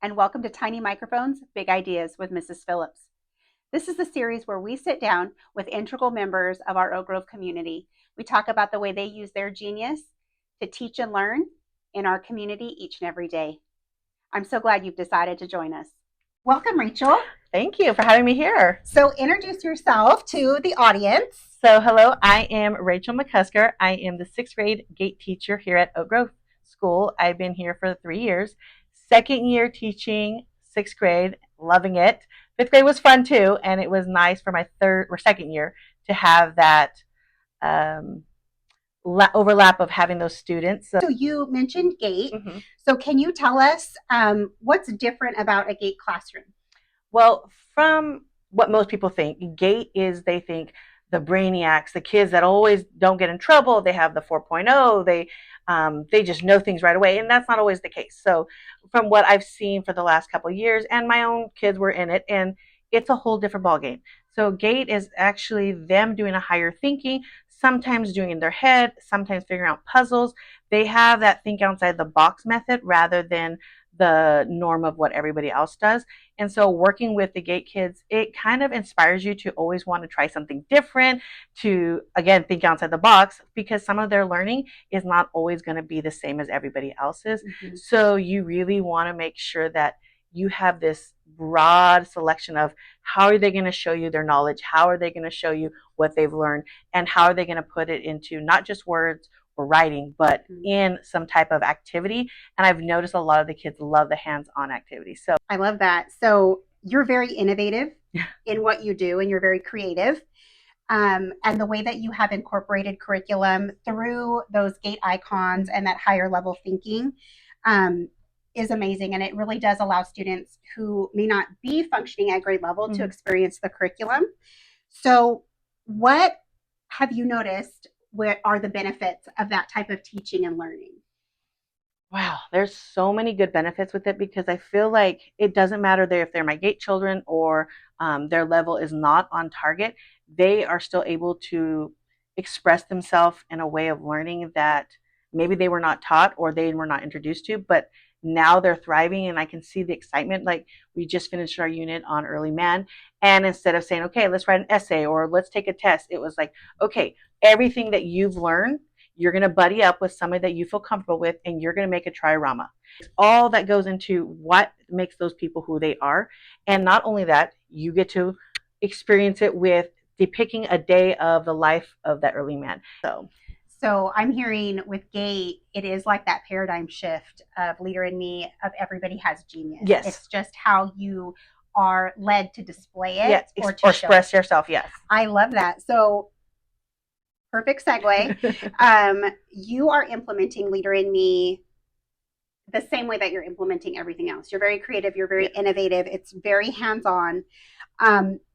and welcome to Tiny Microphones, Big Ideas with Mrs. Phillips. This is the series where we sit down with integral members of our Oak Grove community. We talk about the way they use their genius to teach and learn in our community each and every day. I'm so glad you've decided to join us. Welcome, Rachel. Thank you for having me here. So introduce yourself to the audience. So hello, I am Rachel McCusker. I am the 6th grade gate teacher here at Oak Grove School. I've been here for 3 years. Second year teaching 6th grade, loving it. 5th grade was fun too, and it was nice for my second year to have that overlap of having those students. So you mentioned GATE. Mm-hmm. So can you tell us what's different about a GATE classroom? Well, from what most people think, GATE is, they think, the brainiacs, the kids that always don't get in trouble. They have the 4.0. They just know things right away, and that's not always the case. So from what I've seen for the last couple of years, and my own kids were in it, and it's a whole different ballgame. So GATE is actually them doing a higher thinking, sometimes doing in their head, sometimes figuring out puzzles. They have that think outside the box method rather than the norm of what everybody else does. And so working with the GATE kids, it kind of inspires you to always want to try something different, to, again, think outside the box, because some of their learning is not always going to be the same as everybody else's. Mm-hmm. So you really want to make sure that you have this broad selection of how are they going to show you their knowledge, how are they going to show you what they've learned, and how are they going to put it into not just words or writing, but in some type of activity. And I've noticed a lot of the kids love the hands-on activities. So I love that. So you're very innovative in what you do, and you're very creative. And the way that you have incorporated curriculum through those GATE icons and that higher level thinking is amazing. And it really does allow students who may not be functioning at grade level to experience the curriculum. So what have you noticed? What are the benefits of that type of teaching and learning? Wow, there's so many good benefits with it, because I feel like it doesn't matter if they're my GATE children or their level is not on target. They are still able to express themselves in a way of learning that maybe they were not taught or they were not introduced to, but now they're thriving, and I can see the excitement. Like, we just finished our unit on early man, and instead of saying, okay, let's write an essay or let's take a test, it was like, okay, everything that you've learned, you're going to buddy up with somebody that you feel comfortable with, and you're going to make a triorama. All that goes into what makes those people who they are. And not only that, you get to experience it with depicting a day of the life of that early man. So I'm hearing with GATE, it is like that paradigm shift of Leader in Me, of everybody has genius. Yes. It's just how you are led to display it, yes, or express yourself. Yes. I love that. So perfect segue. You are implementing Leader in Me the same way that you're implementing everything else. You're very creative. You're very innovative. It's very hands-on.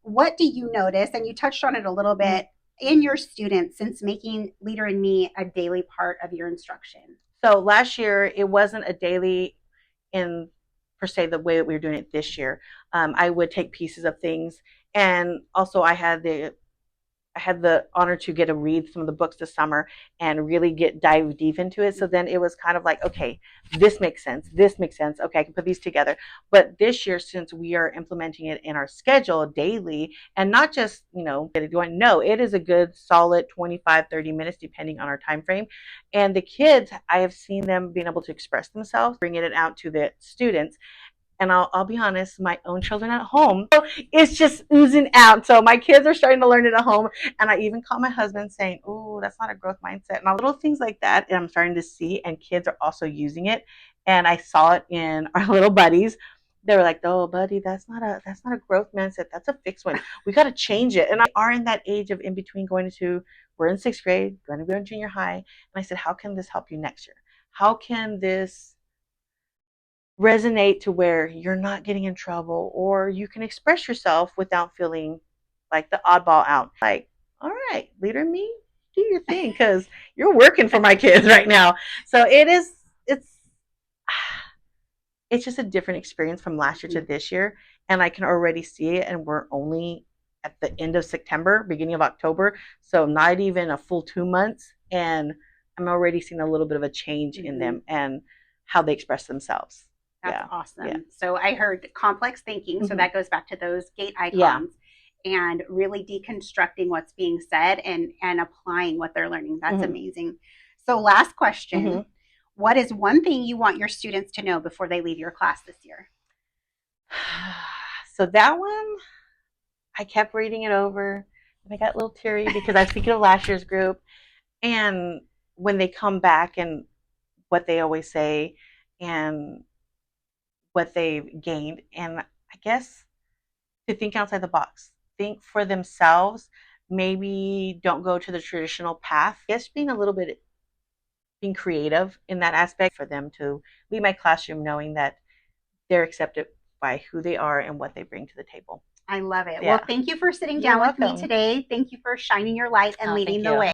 What do you notice? And you touched on it a little bit in your students since making Leader in Me a daily part of your instruction. So last year, it wasn't a daily in per se the way that we were doing it this year. I would take pieces of things, and also I had the honor to get to read some of the books this summer and really dive deep into it. So then it was kind of like, okay, this makes sense. This makes sense. Okay, I can put these together. But this year, since we are implementing it in our schedule daily, and not just, no, it is a good solid 25, 30 minutes, depending on our time frame. And the kids, I have seen them being able to express themselves, bringing it out to the students. And I'll be honest, my own children at home, it's just oozing out. So my kids are starting to learn it at home. And I even call my husband saying, oh, that's not a growth mindset. And little things like that, and I'm starting to see, and kids are also using it. And I saw it in our little buddies. They were like, oh, buddy, that's not a growth mindset. That's a fixed one. We got to change it. And I are in that age of in between we're in 6th grade, going to go in junior high. And I said, how can this help you next year? How can this resonate to where you're not getting in trouble, or you can express yourself without feeling like the oddball out? Like, all right, Leader in Me, do your thing, because you're working for my kids right now. So it's just a different experience from last year to this year, and I can already see it. And we're only at the end of September, beginning of October, so not even a full 2 months, and I'm already seeing a little bit of a change in them and how they express themselves. That's Yeah. Yeah. awesome. So I heard complex thinking. So Mm-hmm. that goes back to those gate Yeah. icons and really deconstructing what's being said and applying what they're learning. That's Mm-hmm. amazing. So last question. Mm-hmm. What is one thing you want your students to know before they leave your class this year? So that one, I kept reading it over and I got a little teary because I was speaking of last year's group, and when they come back and what they always say and what they've gained, and I guess to think outside the box, think for themselves, maybe don't go to the traditional path. I guess being a little bit being creative in that aspect for them to leave my classroom knowing that they're accepted by who they are and what they bring to the table. I love it. Well, Yeah. thank you for sitting You're down with me welcome. today. Thank you for shining your light and Oh, thank leading the you. way.